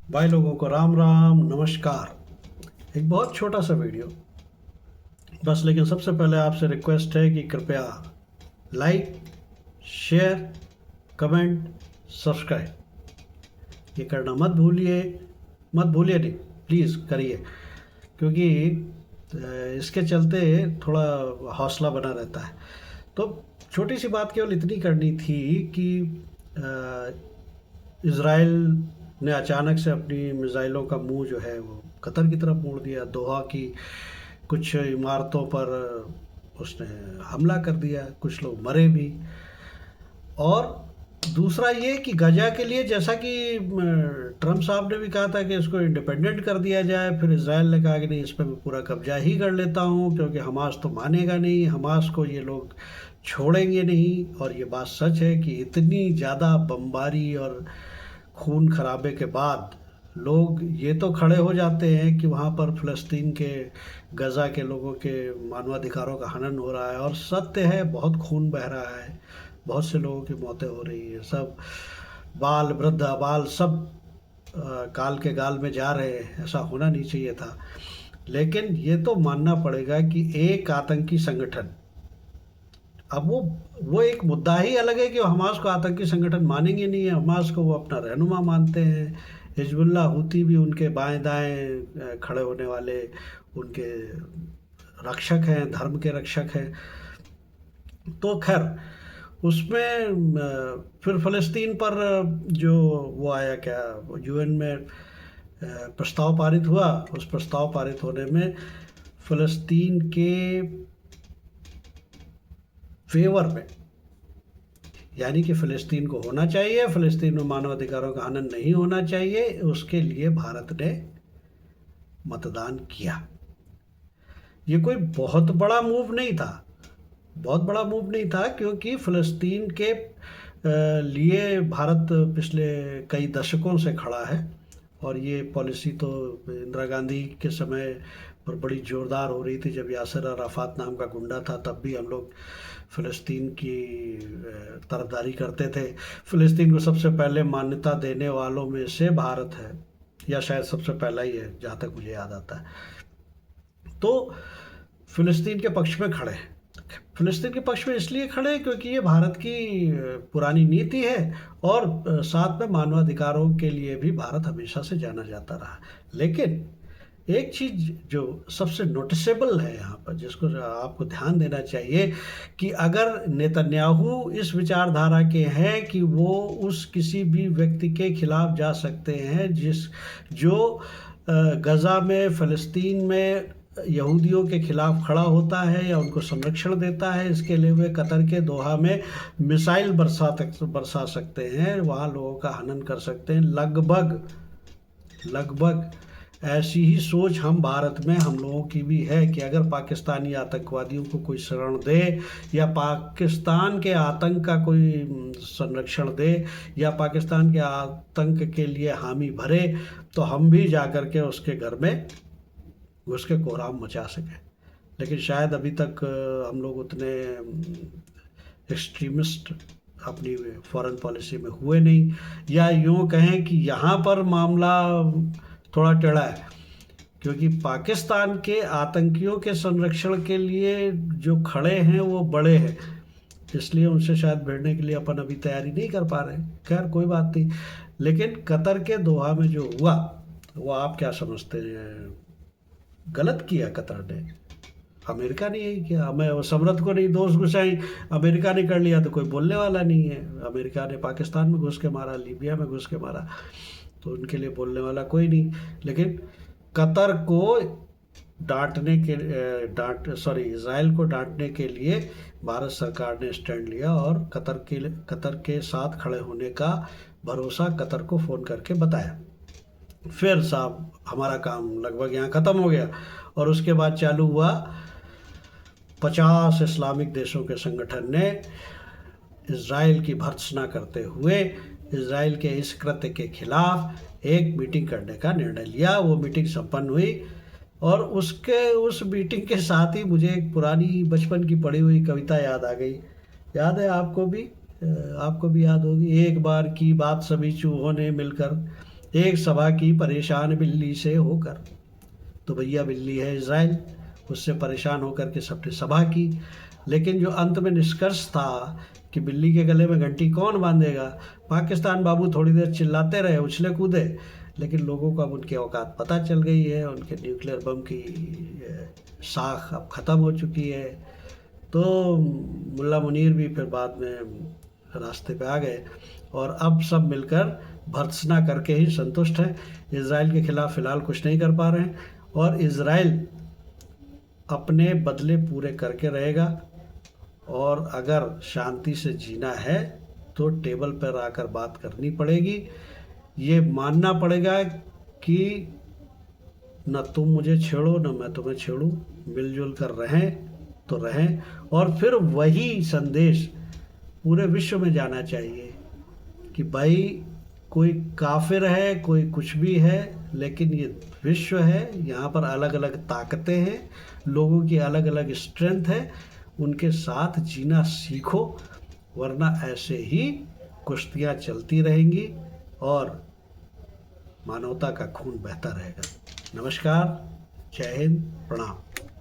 भाई लोगों को राम राम नमस्कार। एक बहुत छोटा सा वीडियो बस, लेकिन सबसे पहले आपसे रिक्वेस्ट है कि कृपया लाइक, शेयर, कमेंट, सब्सक्राइब ये करना मत भूलिए नहीं, प्लीज़ करिए, क्योंकि इसके चलते थोड़ा हौसला बना रहता है। तो छोटी सी बात केवल इतनी करनी थी कि इज़राइल ने अचानक से अपनी मिसाइलों का मुंह जो है वो कतर की तरफ मोड़ दिया। दोहा की कुछ इमारतों पर उसने हमला कर दिया, कुछ लोग मरे भी। और दूसरा ये कि गजा के लिए, जैसा कि ट्रम्प साहब ने भी कहा था कि इसको इंडिपेंडेंट कर दिया जाए, फिर इज़राइल ने कहा कि नहीं, इस पर मैं पूरा कब्जा ही कर लेता हूँ, क्योंकि हमास तो मानेगा नहीं, हमास को ये लोग छोड़ेंगे नहीं। और ये बात सच है कि इतनी ज़्यादा बमबारी और खून खराबे के बाद लोग ये तो खड़े हो जाते हैं कि वहाँ पर फ़लस्तीन के गज़ा के लोगों के मानवाधिकारों का हनन हो रहा है, और सत्य है, बहुत खून बह रहा है, बहुत से लोगों की मौतें हो रही हैं, सब बाल वृद्ध अबाल सब काल के गाल में जा रहे हैं। ऐसा होना नहीं चाहिए था। लेकिन ये तो मानना पड़ेगा कि एक आतंकी संगठन, अब वो एक मुद्दा ही अलग है कि वो हमास को आतंकी संगठन मानेंगे नहीं है, हमास को वो अपना रहनुमा मानते हैं। हिजबुल्लाह हूती भी उनके बाएं दाएं खड़े होने वाले उनके रक्षक हैं, धर्म के रक्षक हैं। तो खैर उसमें फिर फ़लस्तीन पर जो वो आया, क्या यूएन में प्रस्ताव पारित हुआ, उस प्रस्ताव पारित होने में फ़लस्तीन के फेवर में, यानी कि फ़लस्तीन को होना चाहिए, फ़लस्तीन में मानवाधिकारों का हनन नहीं होना चाहिए, उसके लिए भारत ने मतदान किया। ये कोई बहुत बड़ा मूव नहीं था, बहुत बड़ा मूव नहीं था, क्योंकि फ़लस्तीन के लिए भारत पिछले कई दशकों से खड़ा है। और ये पॉलिसी तो इंदिरा गांधी के समय पर बड़ी ज़ोरदार हो रही थी। जब यासिर अराफात नाम का गुंडा था, तब भी हम लोग फ़लस्तीन की तरफदारी करते थे। फ़लस्तीन को सबसे पहले मान्यता देने वालों में से भारत है, या शायद सबसे पहला ही है, जहाँ तक मुझे याद आता है। तो फ़लस्तीन के पक्ष में खड़े हैं। फ़लस्तीन के पक्ष में इसलिए खड़े हैं क्योंकि ये भारत की पुरानी नीति है, और साथ में मानवाधिकारों के लिए भी भारत हमेशा से जाना जाता रहा। लेकिन एक चीज़ जो सबसे नोटिसेबल है यहाँ पर, जिसको आपको ध्यान देना चाहिए, कि अगर नेतन्याहू इस विचारधारा के हैं कि वो उस किसी भी व्यक्ति के खिलाफ जा सकते हैं जो गज़ा में, फ़लस्तीन में यहूदियों के खिलाफ खड़ा होता है या उनको संरक्षण देता है, इसके लिए वे कतर के दोहा में मिसाइल बरसा सकते हैं, वहाँ लोगों का हनन कर सकते हैं। लगभग ऐसी ही सोच हम भारत में हम लोगों की भी है कि अगर पाकिस्तानी आतंकवादियों को कोई शरण दे, या पाकिस्तान के आतंक का कोई संरक्षण दे, या पाकिस्तान के आतंक के लिए हामी भरे, तो हम भी जा कर के उसके घर में उसके कोहराम मचा सके। लेकिन शायद अभी तक हम लोग उतने एक्सट्रीमिस्ट अपनी फॉरेन पॉलिसी में हुए नहीं, या यूँ कहें कि यहाँ पर मामला थोड़ा टेढ़ा है, क्योंकि पाकिस्तान के आतंकियों के संरक्षण के लिए जो खड़े हैं वो बड़े हैं, इसलिए उनसे शायद भिड़ने के लिए अपन अभी तैयारी नहीं कर पा रहे। खैर कोई बात नहीं। लेकिन कतर के दोहा में जो हुआ, वो आप क्या समझते हैं? गलत किया कतर ने, अमेरिका ने यही किया। हमें समरत को नहीं दोष घुसाई, अमेरिका ने कर लिया तो कोई बोलने वाला नहीं है। अमेरिका ने पाकिस्तान में घुस के मारा, लीबिया में घुस के मारा, तो उनके लिए बोलने वाला कोई नहीं। लेकिन कतर को इज़राइल को डांटने के लिए भारत सरकार ने स्टैंड लिया, और कतर के साथ खड़े होने का भरोसा कतर को फ़ोन करके बताया। फिर साहब हमारा काम लगभग यहाँ ख़त्म हो गया, और उसके बाद चालू हुआ 50 इस्लामिक देशों के संगठन ने इज़राइल की भर्त्सना करते हुए इज़राइल के इस कृत्य के खिलाफ एक मीटिंग करने का निर्णय लिया। वो मीटिंग संपन्न हुई, और उस मीटिंग के साथ ही मुझे एक पुरानी बचपन की पढ़ी हुई कविता याद आ गई। याद है आपको भी याद होगी। एक बार की बात सभी चूहों ने मिलकर एक सभा की परेशान बिल्ली से होकर। तो भैया बिल्ली है इजराइल, उससे परेशान होकर के सबने सभा की। लेकिन जो अंत में निष्कर्ष था कि बिल्ली के गले में घंटी कौन बांधेगा, पाकिस्तान बाबू थोड़ी देर चिल्लाते रहे, उछले कूदे, लेकिन लोगों को अब उनकी औकात पता चल गई है। उनके न्यूक्लियर बम की साख अब ख़त्म हो चुकी है। तो मुल्ला मुनीर भी फिर बाद में रास्ते पे आ गए और अब सब मिलकर भर्त्सना करके ही संतुष्ट हैं। इजराइल के खिलाफ फ़िलहाल कुछ नहीं कर पा रहे हैं और इजराइल अपने बदले पूरे करके रहेगा। और अगर शांति से जीना है तो टेबल पर आकर बात करनी पड़ेगी। ये मानना पड़ेगा कि न तुम मुझे छेड़ो न मैं तुम्हें छेड़ूं, मिलजुल कर रहें तो रहें। और फिर वही संदेश पूरे विश्व में जाना चाहिए कि भाई कोई काफिर है, कोई कुछ भी है, लेकिन ये विश्व है, यहाँ पर अलग अलग ताकतें हैं, लोगों की अलग अलग स्ट्रेंथ है, उनके साथ जीना सीखो, वरना ऐसे ही कुश्तियाँ चलती रहेंगी और मानवता का खून बहता रहेगा। नमस्कार, जय हिंद, प्रणाम।